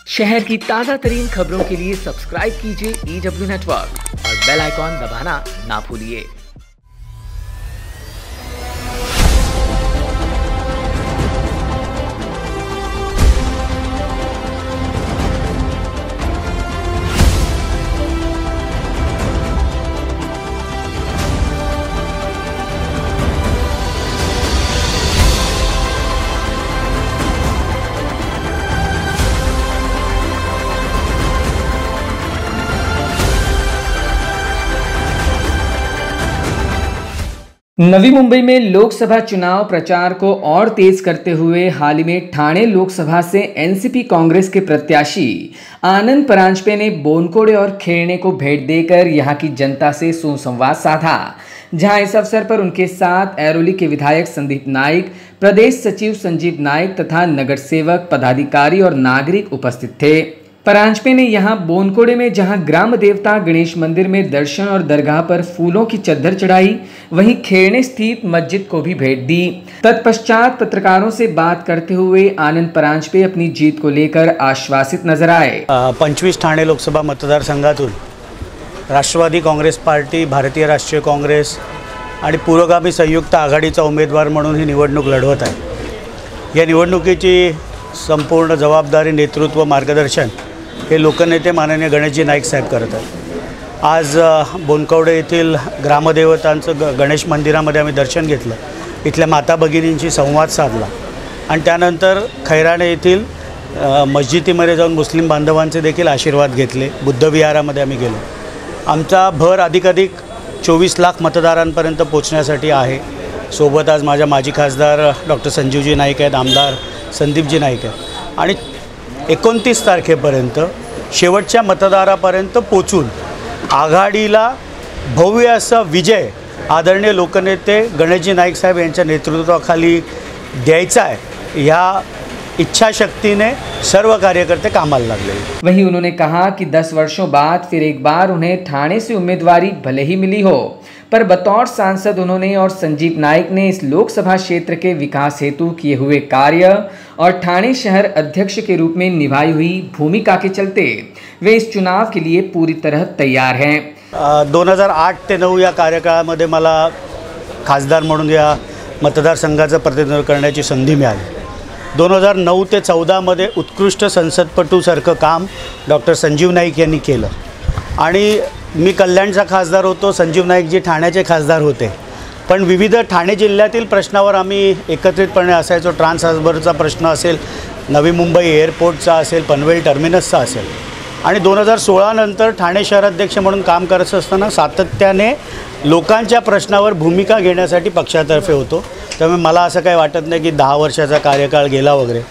शहर की ताज़ा तरीन खबरों के लिए सब्सक्राइब कीजिए EW नेटवर्क और बेल आइकॉन दबाना ना भूलिए। नवी मुंबई में लोकसभा चुनाव प्रचार को और तेज करते हुए हाल ही में ठाणे लोकसभा से एनसीपी कांग्रेस के प्रत्याशी आनंद परांजपे ने बोनकोड़े और खेरणे को भेंट देकर यहां की जनता से सुसंवाद साधा, जहां इस अवसर पर उनके साथ ऐरोली के विधायक संदीप नाइक, प्रदेश सचिव संजीव नाइक तथा नगर सेवक, पदाधिकारी और नागरिक उपस्थित थे। परांजपे ने यहां बोनकोड़े में जहां ग्राम देवता गणेश मंदिर में दर्शन और दरगाह पर फूलों की चद्दर चढ़ाई, वहीं खेरणे स्थित मस्जिद को भी भेंट दी। तत्पश्चात पत्रकारों से बात करते हुए आनंद परांजपे अपनी जीत को लेकर आश्वासित नजर आए। 25 ठाणे लोकसभा मतदारसंघातून राष्ट्रवादी काँग्रेस पार्टी, भारतीय राष्ट्रीय काँग्रेस आणि पुरोगामी संयुक्त आघाडीचा उमेदवार म्हणून ही निवडणूक लढवत आहे। या निवडणुकीची संपूर्ण जबाबदारी, नेतृत्व, मार्गदर्शन हे लोकनेते माननीय गणेशजी नाईक साहेब करत आहेत। आज बोनकवडे येथील ग्रामदेवतांचं गणेश मंदिरामध्ये आम्ही दर्शन घेतलं, इथल्या माता भगिनींशी संवाद साधला आणि त्यानंतर खैराणे येथील मस्जिदीमध्ये जाऊन मुस्लिम बांधवांचे देखील आशीर्वाद घेतले। बुद्ध विहारामध्ये आम्ही गेलो। आमचा भर अधिकाधिक 24 लाख मतदारांपर्यंत पोहोचण्यासाठी आहे। सोबत आज माझ्या माजी खासदार डॉक्टर संजीवजी नाईक आहेत, आमदार संदीपजी नाईक आहेत आणि 29 तारखेपर्यंत शेवटच्या मतदारापर्यंत पोचून आघाडीला भव्य असा विजय आदरणीय लोकनेते गणेशजी नाईक साहेब यांच्या नेतृत्वाखाली द्यायचा आहे। ह्या इच्छा शक्ति ने सर्व कार्यकर्ते कामाला लागले। वहीं उन्होंने कहा कि 10 वर्षों बाद फिर एक बार उन्हें ठाणे से उम्मीदवारी भले ही मिली हो, पर बतौर सांसद उन्होंने और संजीव नाइक ने इस लोकसभा क्षेत्र के विकास हेतु किए हुए कार्य और ठाणे शहर अध्यक्ष के रूप में निभाई हुई भूमिका के चलते वे इस चुनाव के लिए पूरी तरह तैयार हैं। 2008 ते 9 या कार्यकाळामध्ये मला खासदार म्हणून या मतदारसंघाचं प्रतिनिधित्व करण्याची संधी मिळाली। 2009 ते 14 मध्ये उत्कृष्ट संसदपटूसारखं काम डॉक्टर संजीव नाईक यांनी केलं आणि मी कल्याणचा खासदार होतो, संजीव नाईकजी ठाण्याचे खासदार होते, पण विविध ठाणे जिल्ह्यातील प्रश्नावर आम्ही एकत्रितपणे असायचो। ट्रान्स हार्बरचा प्रश्न असेल, नवी मुंबई एअरपोर्टचा असेल, पनवेल टर्मिनसचा असेल आणि 2016 नंतर ठाणे शहराध्यक्ष म्हणून काम करत असताना सातत्याने लोकांच्या प्रश्नावर भूमिका घेण्यासाठी पक्षातर्फे होतो। त्यामुळे मला असं काही वाटत नाही की 10 वर्षाचा कार्यकाळ गेला वगैरे।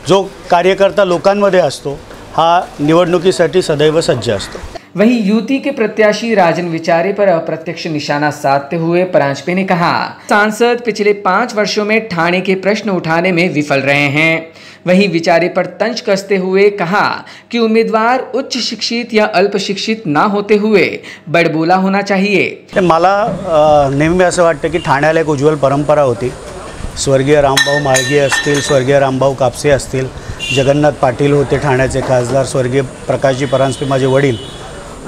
जो कार्यकर्ता लोकांमध्ये असतो हा निवडणुकीसाठी सदैव सज्ज असतो। वहीं यूती के प्रत्याशी राजन विचारे पर अप्रत्यक्ष निशाना साधते हुए परांजपे ने कहा, सांसद पिछले 5 वर्षों में ठाणे के प्रश्न उठाने में विफल रहे हैं। वहीं विचारे पर तंज कसते हुए कहा कि उम्मीदवार उच्च शिक्षित या अल्प शिक्षित ना होते हुए बड़बोला होना चाहिए। मला नेहमी असं वाटतं की ठाण्याला एक उज्ज्वल परंपरा होती। स्वर्गीय रामभाऊ माळगे असतील, स्वर्गीय रामभाऊ कापसे असतील, जगन्नाथ पाटील होते ठाण्याचे खासदार, स्वर्गीय प्रकाशजी परांजपे माझे वडील,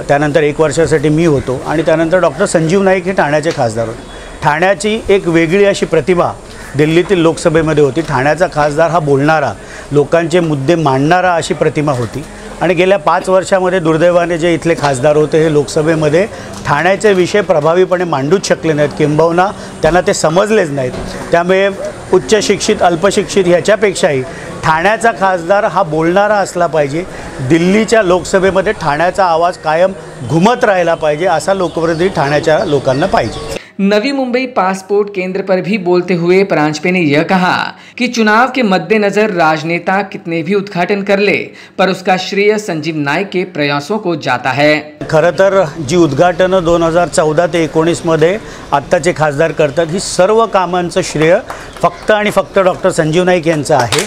त्यानंतर 1 वर्षासाठी मी होतो आणि त्यानंतर डॉक्टर संजीव नाईक हे ठाण्याचे खासदार होते। ठाण्याची एक वेगळी अशी प्रतिभा दिल्लीतील लोकसभेमध्ये होती। ठाण्याचा खासदार हा बोलणारा, लोकांचे मुद्दे मांडणारा अशी प्रतिमा होती आणि गेल्या 5 वर्षामध्ये दुर्दैवाने जे इथले खासदार होते हे लोकसभेमध्ये ठाण्याचे विषय प्रभावीपणे मांडूच शकले नाहीत, किंबहुना त्यांना ते समजलेच नाहीत। त्यामुळे उच्च शिक्षित, अल्पशिक्षित ह्याच्यापेक्षाही ठाण्याचा खासदार हा बोलणारा असला पाहिजे। दिल्लीच्या लोकसभेमध्ये ठाण्याचा आवाज कायम घुमत राहिला पाहिजे, असा लोकप्रतिनिधी ठाण्याच्या लोकांना पाहिजे। नवी मुंबई पासपोर्ट केंद्र पर भी बोलते हुए परांजपे ने यह कहा कि चुनाव के मद्देनजर राजनेता कितने भी उद्घाटन कर ले, पर उसका श्रेय संजीव नाइक के प्रयासों को जाता है। खरं तर जी उद्घाटनं 2014 ते 19 मध्ये आत्ताचे खासदार करतात, ही सर्व कामांचं श्रेय फक्त आणि फक्त डॉक्टर संजीव नाईक यांचं आहे।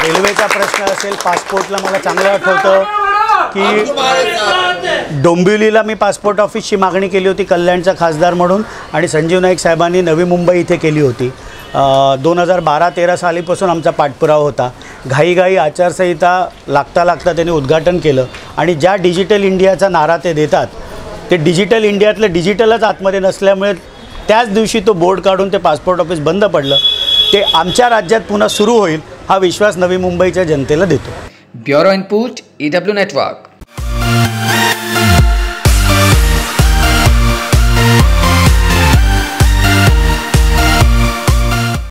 रेल्वेचा प्रश्न असेल, पासपोर्टला मला चांगलं आठवतं की डोंबिवलीला मी पासपोर्ट ऑफिसची मागणी केली होती कल्याणचा खासदार म्हणून आणि संजीव नाईक साहेबांनी नवी मुंबई इथे केली होती 2012-13 सालीपासून आमचा पाठपुरावा होता. घाईघाई आचारसंहिता लागता त्यांनी उद्घाटन केलं आणि ज्या डिजिटल इंडियाचा नारा ते देतात ते डिजिटल इंडियातलं डिजिटलच आतमध्ये नसल्यामुळे त्याच दिवशी तो बोर्ड काढून ते पासपोर्ट ऑफिस बंद पडलं. ते आमच्या राज्यात पुन्हा सुरू होईल हा विश्वास नवी मुंबईच्या जनतेला देतो. Bureau input EW network.